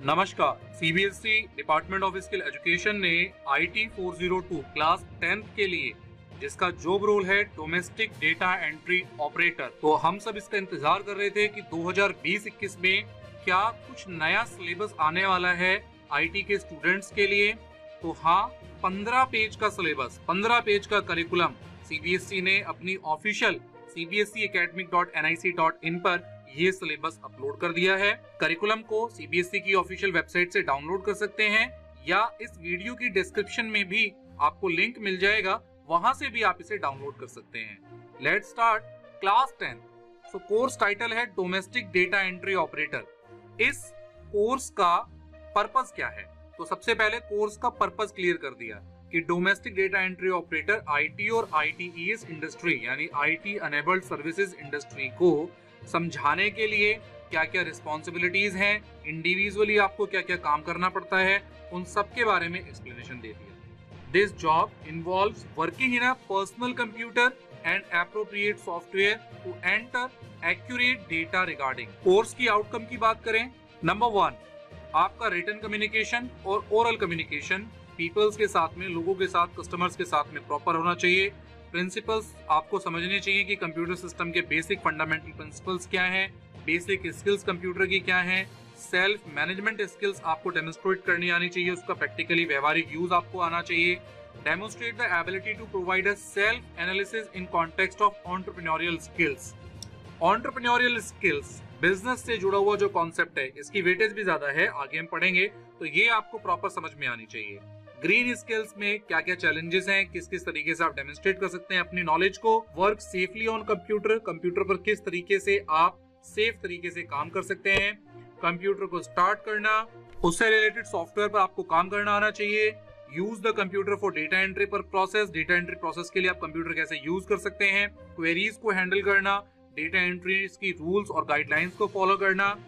नमस्कार। CBSE department of skill education ने IT 402 class 10th के लिए जिसका जॉब रोल है डोमेस्टिक डेटा एंट्री ऑपरेटर, तो हम सब इसका इंतजार कर रहे थे कि 2020-21 में क्या कुछ नया सिलेबस आने वाला है आईटी के स्टूडेंट्स के लिए। तो हाँ, 15 पेज का सिलेबस, 15 पेज का करिकुलम सीबीएसई ने अपनी ऑफिशियल cbseacademic.nic.in पर ये सिलेबस अपलोड कर दिया है। करिकुलम को सीबीएसई की ऑफिशियल वेबसाइट से डाउनलोड कर सकते हैं या इस वीडियो की डिस्क्रिप्शन में भी आपको लिंक मिल जाएगा, वहां से भी आप इसे डाउनलोड कर सकते हैं। Let's start class 10। So course title है डोमेस्टिक डेटा एंट्री ऑपरेटर। इस कोर्स का पर्पस क्या है? तो सबसे पहले कोर्स का पर्पस क्लियर कर दिया कि domestic data entry operator IT और आईटीईएस इंडस्ट्री यानी आईटी अनेबल्ड सर्विसेज इंडस्ट्री को समझाने के लिए क्या क्या रिस्पॉन्सिबिलिटीज हैं, इंडिविजुअली आपको क्या क्या काम करना पड़ता है, उन सब के बारे में एक्सप्लेनेशन दे दिया। This job involves working in a personal computer and appropriate software to enter accurate data regarding. Course की आउटकम की बात करें, नंबर 1, आपका रिटन कम्युनिकेशन और ओरल कम्युनिकेशन पीपल्स के साथ में, लोगों के साथ, कस्टमर्स के साथ में प्रॉपर होना चाहिए। प्रिंसिपल्स आपको समझने चाहिए कि कंप्यूटर सिस्टम के बेसिक फंडामेंटल प्रिंसिपल्स क्या हैं, बेसिक स्किल्स कंप्यूटर की क्या हैं, सेल्फ मैनेजमेंट स्किल्स आपको डेमोन्स्ट्रेट करनी आनी चाहिए, उसका प्रैक्टिकली व्यवहारिक यूज आपको आना चाहिए। Demonstrate the ability to provide a self analysis in context of entrepreneurial skills. Entrepreneurial skills business से जुड़ा हुआ जो कॉन्सेप्ट है, इसकी वेटेज भी ज्यादा है, आगे हम पढ़ेंगे, तो ये आपको प्रॉपर समझ में आनी चाहिए। ग्रीन स्किल्स में क्या क्या चैलेंजेस हैं, किस किस तरीके से आप डेमोन्स्ट्रेट कर सकते हैं अपनी नॉलेज को। Work safely on computer, computer पर किस तरीके से आप सेफ तरीके से काम कर सकते हैं। कंप्यूटर को स्टार्ट करना, उससे रिलेटेड सॉफ्टवेयर पर आपको काम करना आना चाहिए। Use the computer for data entry पर प्रोसेस, डेटा एंट्री प्रोसेस के लिए आप कंप्यूटर कैसे यूज कर सकते हैं। क्वेरीज को हैंडल करना, डेटा एंट्री की रूल्स और गाइडलाइंस को फॉलो करना,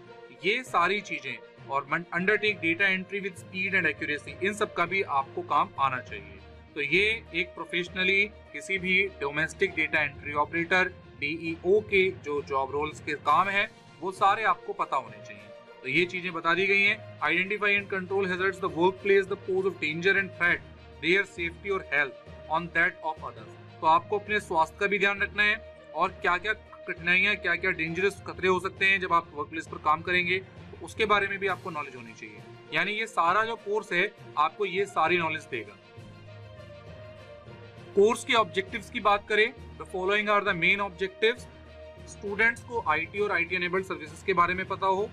ये सारी चीजें, और undertake data entry with speed and accuracy, इन सब का भी आपको काम आना चाहिए। तो ये एक प्रोफेशनली किसी भी domestic data entry operator DEO के जो जॉब रोल्स के काम है वो सारे आपको पता होने चाहिए। तो ये चीजें बता दी गई हैं। Identify and control hazards, the work place the pose of danger and threat, their safety और health on that of others. तो आपको अपने स्वास्थ्य का भी ध्यान रखना है और क्या क्या कठिनाइयां, क्या क्या डेंजरस खतरे हो सकते हैं जब आप वर्क प्लेस पर काम करेंगे, तो उसके बारे में भी आपको नॉलेज होनी चाहिए। यानी ये सारा जो कोर्स है आपको ये सारी नॉलेज देगा। कोर्स के ऑब्जेक्टिव्स की बात करें, the following are the main objectives. Students को आईटी और आईटी एनेबल्ड सर्विसेज के बारे में पता हो,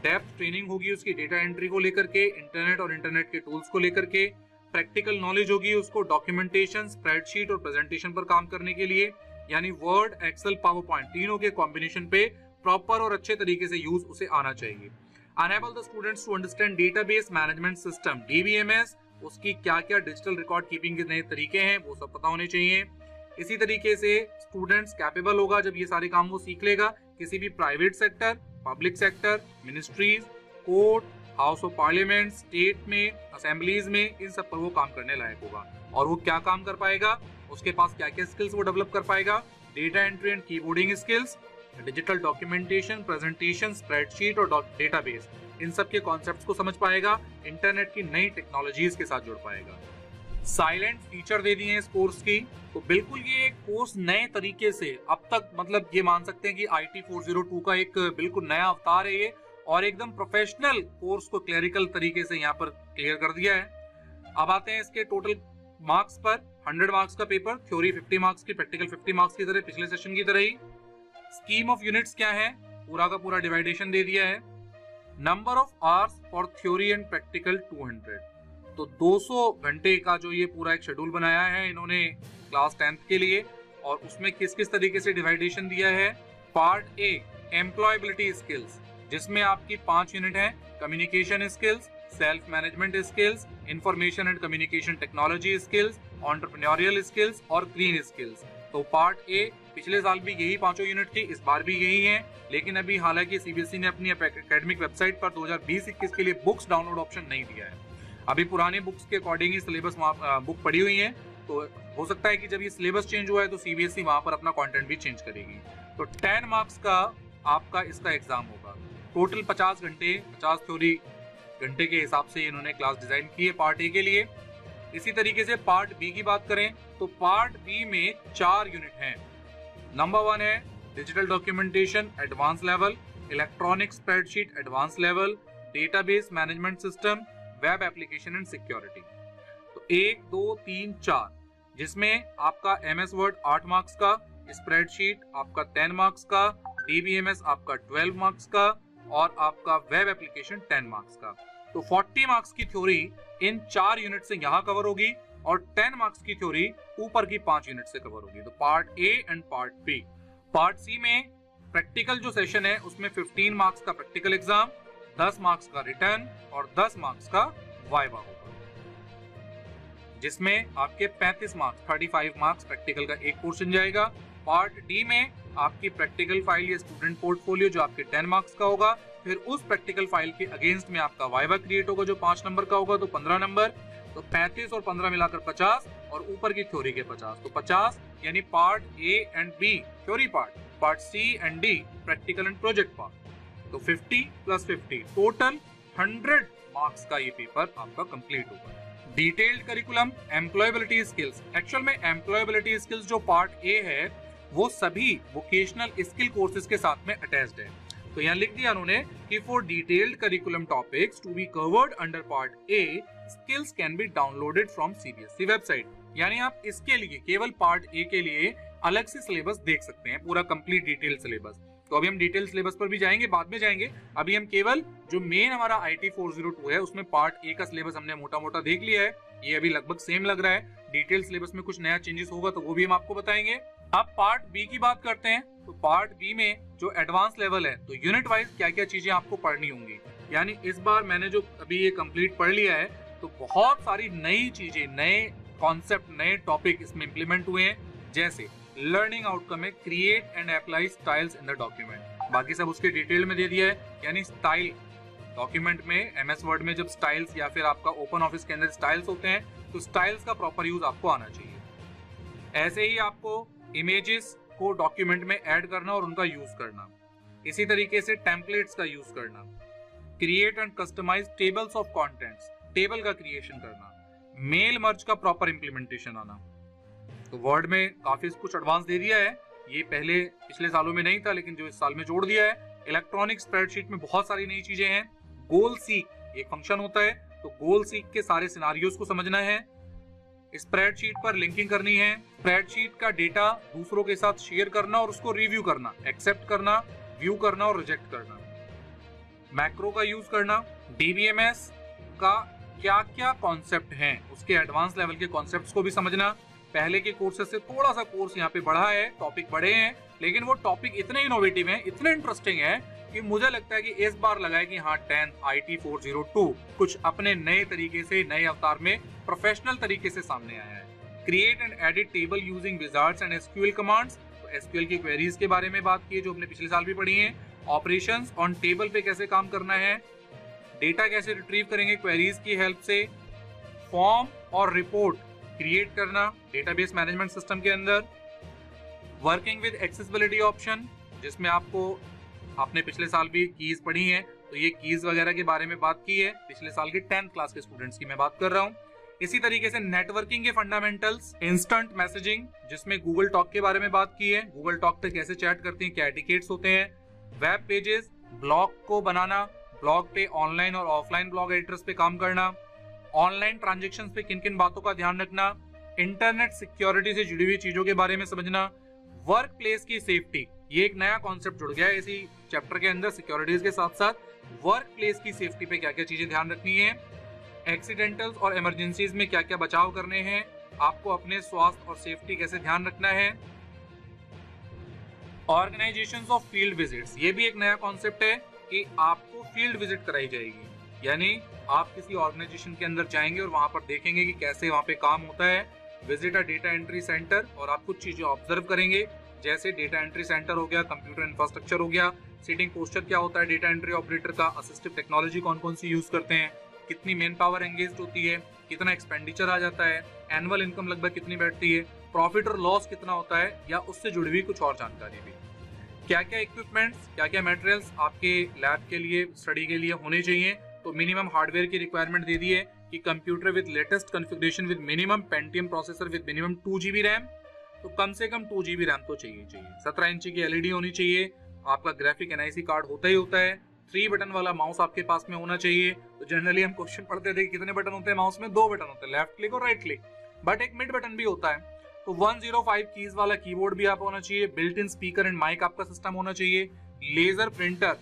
डेप्थ ट्रेनिंग होगी उसकी डेटा एंट्री को लेकर के, इंटरनेट और इंटरनेट के टूल्स को लेकर के, प्रैक्टिकल नॉलेज होगी उसको डॉक्यूमेंटेशन, स्प्रेडशीट और प्रेजेंटेशन पर काम करने के लिए, यानी वर्ड, एक्सेल, पावर पॉइंट तीनों के कॉम्बिनेशन पे प्रॉपर और अच्छे तरीके से यूज उसे आना चाहिए। Enable the students to understand database management system DBMS, उसकी क्या क्या डिजिटल रिकॉर्ड कीपिंग के नए तरीके हैं वो सब पता होने चाहिए। इसी तरीके से स्टूडेंट्स कैपेबल होगा जब ये सारे काम वो सीख लेगा, किसी भी private sector, public sector, ministries, court, house of parliament, state में, असेंबलीज में, इन सब पर वो काम करने लायक होगा। और वो क्या काम कर पाएगा, उसके पास क्या क्या स्किल्स वो डेवलप कर पाएगा, data entry and keyboarding skills, digital documentation, presentation, spreadsheet और डेटाबेस, इन सब के कॉन्सेप्ट्स को समझ पाएगा, इंटरनेट की नई टेक्नोलॉजीज के साथ जुड़ पाएगा। साइलेंट फीचर दे दिए हैं इस कोर्स की, तो बिल्कुल ये कोर्स नए तरीके से, अब तक मतलब ये मान सकते हैं कि IT 402 का एक बिल्कुल नया अवतार है ये, और एकदम प्रोफेशनल कोर्स को क्लरिकल तरीके से यहाँ पर क्लियर कर दिया है। अब आते हैं इसके टोटल मार्क्स पर। 100 मार्क्स का पेपर, थ्योरी 50 मार्क्स की, प्रैक्टिकल 50 मार्क्स की तरह, पिछले सेशन की तरह ही। स्कीम ऑफ यूनिट्स क्या है, पूरा का पूरा डिवाइडेशन दे दिया है। Number of hours for theory and practical 200, तो 200 घंटे का जो ये पूरा एक शेड्यूल बनाया है इन्होंने क्लास 10th के लिए, और उसमें किस किस तरीके से डिवाइडेशन दिया है। पार्ट ए एम्प्लॉयबिलिटी स्किल्स, जिसमें आपकी 5 यूनिट है, communication skills, self management skills, information and communication technology skills, entrepreneurial skills और ग्रीन स्किल्स। तो पार्ट ए पिछले साल भी यही 5 यूनिट थी, इस बार भी यही है, लेकिन अभी हालांकि सीबीएसई ने अपनी एकेडमिक वेबसाइट पर 2020-21 के लिए बुक्स डाउनलोड ऑप्शन नहीं दिया है। अभी पुराने बुक्स के अकॉर्डिंग ही सिलेबस बुक पड़ी हुई है, तो हो सकता है कि जब ये सिलेबस चेंज हुआ है तो सीबीएसई वहां पर अपना कंटेंट भी चेंज करेगी। तो 10 मार्क्स का आपका इसका एग्जाम होगा। टोटल 50 घंटे, 50 थ्योरी, घंटे के हिसाब से इन्होंने क्लास डिजाइन की है पार्ट ए के लिए। इसी तरीके से पार्ट बी की बात करें तो पार्ट बी में 4 यूनिट हैं। नंबर 1 है digital documentation advance level, electronic spreadsheet advance level, database management system, web application and security. तो 1, 2, 3, 4, जिसमें आपका एमएस वर्ड 8 मार्क्स का, स्प्रेडशीट आपका 10 मार्क्स का, डीबीएमएस आपका 12 मार्क्स का और आपका वेब एप्लीकेशन 10 मार्क्स का। तो 40 मार्क्स की थ्योरी इन 4 यूनिट से यहाँ कवर होगी और 10 मार्क्स की थ्योरी ऊपर की 5 यूनिट से कवर होगी। तो part A and part B. Part C में प्रैक्टिकल जो सेशन है उसमें 15 मार्क्स का प्रैक्टिकल एग्जाम, 10 मार्क्स का रिटर्न और 10 मार्क्स का वाइवा होगा, जिसमें आपके 35 मार्क्स 35 मार्क्स प्रैक्टिकल का एक पोर्शन जाएगा। पार्ट डी में आपकी प्रैक्टिकल फाइल या स्टूडेंट पोर्टफोलियो जो आपके 10 मार्क्स का होगा, फिर उस प्रैक्टिकल फाइल के अगेंस्ट में आपका वाइवा क्रिएट होगा जो 5 नंबर का होगा, तो 15 नंबर। तो 35 और 15 मिलाकर 50 और ऊपर की थ्योरी के 50, तो 50 यानी part A and B theory part C and D practical and project part. तो 50 + 50 टोटल 100 मार्क्स का ये पेपर आपका कंप्लीट होगा। Detailed curriculum employability skills. Actual में एम्प्लॉयबिलिटी स्किल्स जो पार्ट ए है वो सभी वोकेशनल स्किल कोर्सेज के साथ में अटैच्ड है। तो यहाँ लिख दिया उन्होंने कि for detailed curriculum topics to be covered under part A, skills can be downloaded from CBSE website. यानी आप इसके लिए केवल पार्ट ए के लिए अलग से सिलेबस देख सकते हैं, पूरा कंप्लीट डिटेल सिलेबस। तो अभी हम डिटेल सिलेबस पर भी जाएंगे, बाद में जाएंगे। अभी हम केवल जो मेन हमारा IT 402 है उसमें पार्ट ए का सिलेबस हमने मोटा मोटा देख लिया है। ये अभी लगभग सेम लग रहा है। डिटेल सिलेबस में कुछ नया चेंजेस होगा तो वो भी हम आपको बताएंगे। अब पार्ट बी की बात करते हैं। तो पार्ट बी में जो एडवांस लेवल है तो यूनिट वाइज क्या क्या चीजें आपको पढ़नी होंगी। यानी इस बार मैंने जो अभी ये कंप्लीट पढ़ लिया है तो बहुत सारी नई चीजें, नए कॉन्सेप्ट, नए टॉपिक इसमें इंप्लीमेंट हुए हैं। जैसे लर्निंग आउटकम है create and apply styles in the document, बाकी सब उसके डिटेल में दे दिया है। यानी स्टाइल डॉक्यूमेंट में एमएस वर्ड में जब स्टाइल्स या फिर आपका ओपन ऑफिस के अंदर स्टाइल्स होते हैं तो स्टाइल्स का प्रॉपर यूज आपको आना चाहिए। ऐसे ही आपको इमेजेस को डॉक्यूमेंट में ऐड करना और उनका यूज करना, इसी तरीके से टेम्पलेट्स का यूज करना, create and customize tables of contents, table का क्रिएशन करना, मेल मर्ज का प्रॉपर इंप्लीमेंटेशन आना। तो वर्ड में काफी कुछ एडवांस दे दिया है, ये पहले पिछले सालों में नहीं था लेकिन जो इस साल में जोड़ दिया है। इलेक्ट्रॉनिक स्प्रेडशीट में बहुत सारी नई चीजें हैं। गोल सीक एक फंक्शन होता है, तो गोल सीक के सारे सिनारियोस को समझना है, स्प्रेडशीट पर लिंकिंग करनी है, स्प्रेडशीट का डेटा दूसरों के साथ शेयर करना और उसको रिव्यू करना, एक्सेप्ट करना, व्यू करना और रिजेक्ट करना, मैक्रो का यूज करना, डीबीएमएस का क्या क्या कॉन्सेप्ट हैं उसके एडवांस लेवल के कॉन्सेप्ट्स को भी समझना। पहले के कोर्सेज से थोड़ा सा कोर्स यहाँ पे बढ़ा है, टॉपिक बढ़े हैं, लेकिन वो टॉपिक इतने इनोवेटिव हैं, इतने इंटरेस्टिंग है कि मुझे लगता है कि इस बार लगा है कि हाँ 10th IT 402 कुछ अपने नए तरीके से, नए अवतार में प्रोफेशनल तरीके से सामने आया है। Create and edit table using Wizards and SQL commands, तो SQL की क्वेरीज के बारे में बात की है जो हमने पिछले साल भी पढ़ी है। ऑपरेशंस ऑन टेबल पे कैसे काम करना है, डेटा कैसे रिट्रीव करेंगे क्वेरीज की हेल्प से, फॉर्म और रिपोर्ट क्रिएट करना डेटाबेस मैनेजमेंट सिस्टम के अंदर, वर्किंग विद एक्सेसिबिलिटी ऑप्शन जिसमें आपने पिछले साल भी कीज पढ़ी हैं, तो ये कीज वगैरह के बारे में बात की है, पिछले साल के 10th क्लास के स्टूडेंट्स की मैं बात कर रहा हूँ। इसी तरीके से नेटवर्किंग के फंडामेंटल्स, इंस्टेंट मैसेजिंग जिसमें गूगल टॉक के बारे में बात की है, गूगल टॉक पे कैसे चैट करते हैं, क्या एटिकेट्स होते हैं, वेब पेजेस, ब्लॉग को बनाना, ब्लॉग पे ऑनलाइन और ऑफलाइन ब्लॉग एडिटर्स पे काम करना, ऑनलाइन ट्रांजेक्शन्स पे किन किन बातों का ध्यान रखना, इंटरनेट सिक्योरिटी से जुड़ी हुई चीजों के बारे में समझना, वर्क प्लेस की सेफ्टी, ये एक नया कॉन्सेप्ट जुड़ गया है इसी चैप्टर के अंदर। सिक्योरिटीज के साथ साथ वर्क प्लेस की सेफ्टी पे क्या क्या चीजें ध्यान रखनी है, एक्सीडेंटल्स और इमरजेंसीज में क्या क्या बचाव करने हैं, आपको अपने स्वास्थ्य और सेफ्टी कैसे ध्यान रखना है, ऑर्गेनाइजेशंस ऑफ फील्ड विजिट्स, ये भी एक नया कॉन्सेप्ट है कि आपको फील्ड विजिट कराई जाएगी, यानी आप किसी ऑर्गेनाइजेशन के अंदर जाएंगे और वहां पर देखेंगे कि कैसे वहां पे काम होता है। Visit a data entry centre, और आप कुछ चीजें ऑब्जर्व करेंगे जैसे डेटा एंट्री सेंटर हो गया, कंप्यूटर इंफ्रास्ट्रक्चर हो गया, सीटिंग पोस्चर क्या होता है डेटा एंट्री ऑपरेटर का, असिस्टिव टेक्नोलॉजी कौन कौन सी यूज करते हैं, कितनी मैन पावर एंगेज होती है, कितना एक्सपेंडिचर आ जाता है, एनुअल इनकम लगभग कितनी बैठती है, प्रॉफिट और लॉस कितना होता है, या उससे जुड़ी हुई कुछ और जानकारी भी, क्या क्या इक्विपमेंट्स, क्या क्या मटेरियल्स आपके लैब के लिए, स्टडी के लिए होने चाहिए, तो तो मिनिमम हार्डवेयर की रिक्वायरमेंट दे दी है कि computer with latest configuration with minimum Pentium processor with minimum 2 GB RAM, तो कम से कम 2 GB रैम तो चाहिए। 17 इंची की LED होनी चाहिए, आपका ग्राफिक NIC कार्ड होता ही होता है, 3 बटन वाला माउस आपके पास में होना चाहिए। तो जनरली हम क्वेश्चन पढ़ते थे कितने बटन होते हैं माउस में, 2 बटन होते हैं, लेफ्ट क्लिक और राइट क्लिक, बट एक मिड बटन भी होता है। तो 105 कीज वाला कीबोर्ड भी आप होना चाहिए, built in speaker and mike आपका सिस्टम होना चाहिए, laser printer,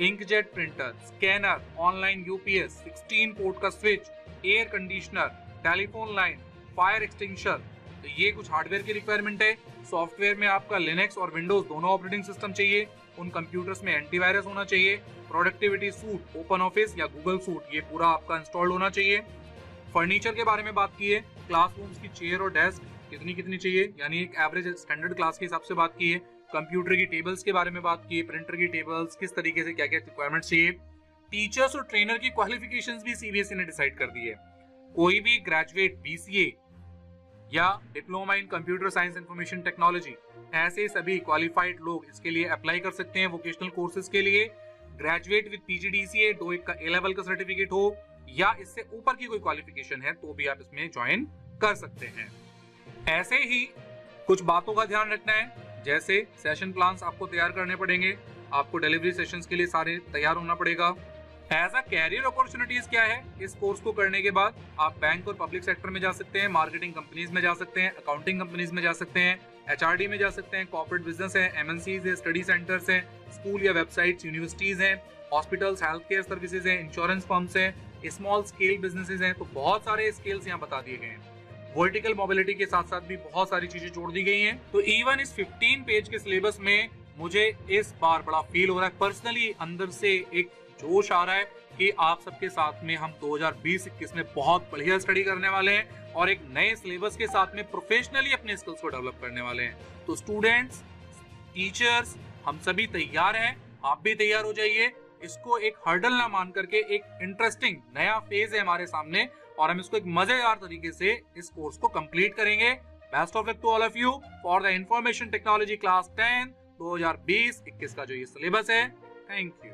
inkjet printer, scanner, online UPS, 16 port का switch, air conditioner, telephone line, fire extinguisher. तो ये कुछ हार्डवेयर की रिक्वायरमेंट है। सॉफ्टवेयर में आपका लिनक्स और विंडोज दोनों ऑपरेटिंग सिस्टम चाहिए, उन कंप्यूटर्स में एंटीवायरस होना चाहिए, प्रोडक्टिविटी सूट, ओपन ऑफिस या गूगल सूट ये पूरा आपका इंस्टॉल्ड होना चाहिए। फर्नीचर के बारे में बात की है, क्लासरूम्स की चेयर और डेस्क कितनी चाहिए, यानी एक एवरेज स्टैंडर्ड क्लास के हिसाब से बात की है। कंप्यूटर की टेबल्स के बारे में बात की है, प्रिंटर की टेबल्स, किस तरीके से क्या क्या रिक्वायरमेंट चाहिए। टीचर्स और ट्रेनर की क्वालिफिकेशंस भी CBSE ने डिसाइड कर दी है। कोई भी ग्रेजुएट BCA या diploma in computer science information technology, ऐसे सभी क्वालिफाइड लोग इसके लिए अप्लाई कर सकते हैं वोकेशनल कोर्सेज के लिए। ग्रेजुएट विद PGDCA 2 का A लेवल का सर्टिफिकेट हो या इससे ऊपर की कोई क्वालिफिकेशन है तो भी आप इसमें ज्वाइन कर सकते हैं। ऐसे ही कुछ बातों का ध्यान रखना है, जैसे सेशन प्लान्स आपको तैयार करने पड़ेंगे, आपको डिलीवरी सेशंस के लिए सारे तैयार होना पड़ेगा। एज अ कैरियर अपॉर्चुनिटीज क्या है, इस कोर्स को करने के बाद आप बैंक और पब्लिक सेक्टर में जा सकते हैं, मार्केटिंग कंपनीज में जा सकते हैं, अकाउंटिंग कंपनीज में जा सकते हैं, HRD में जा सकते हैं, कॉर्पोरेट बिजनेस है, MNCs है, स्टडी सेंटर्स हैं, स्कूल या वेबसाइट्स, यूनिवर्सिटीज हैं, हॉस्पिटल्स, हेल्थ केयर सर्विसेज हैं, इंश्योरेंस फर्म्स हैं, स्मॉल स्केल बिजनेसेस हैं। तो बहुत सारे स्केल्स यहाँ बता दिए गए हैं। वर्टिकल मोबिलिटी के साथ साथ भी बहुत सारी चीजें जोड़ दी गई हैं। तो इवन इस 15 पेज के सिलेबस में मुझे इस बार बड़ा फील हो रहा है, पर्सनली अंदर से एक जोश आ रहा है कि आप सबके साथ में हम 2020-21 में बहुत बढ़िया स्टडी करने वाले हैं और एक नए सिलेबस के साथ में प्रोफेशनली अपने स्किल्स को डेवलप करने वाले हैं। तो स्टूडेंट्स, टीचर्स, हम सभी तैयार हैं, आप भी तैयार हो जाइए। इसको एक हर्डल ना मान करके एक इंटरेस्टिंग नया फेज है हमारे सामने और हम इसको एक मजेदार तरीके से इस कोर्स को कंप्लीट करेंगे। Best of luck to all of you for the information technology class 10 2020-21 का जो ये सिलेबस है। Thank you.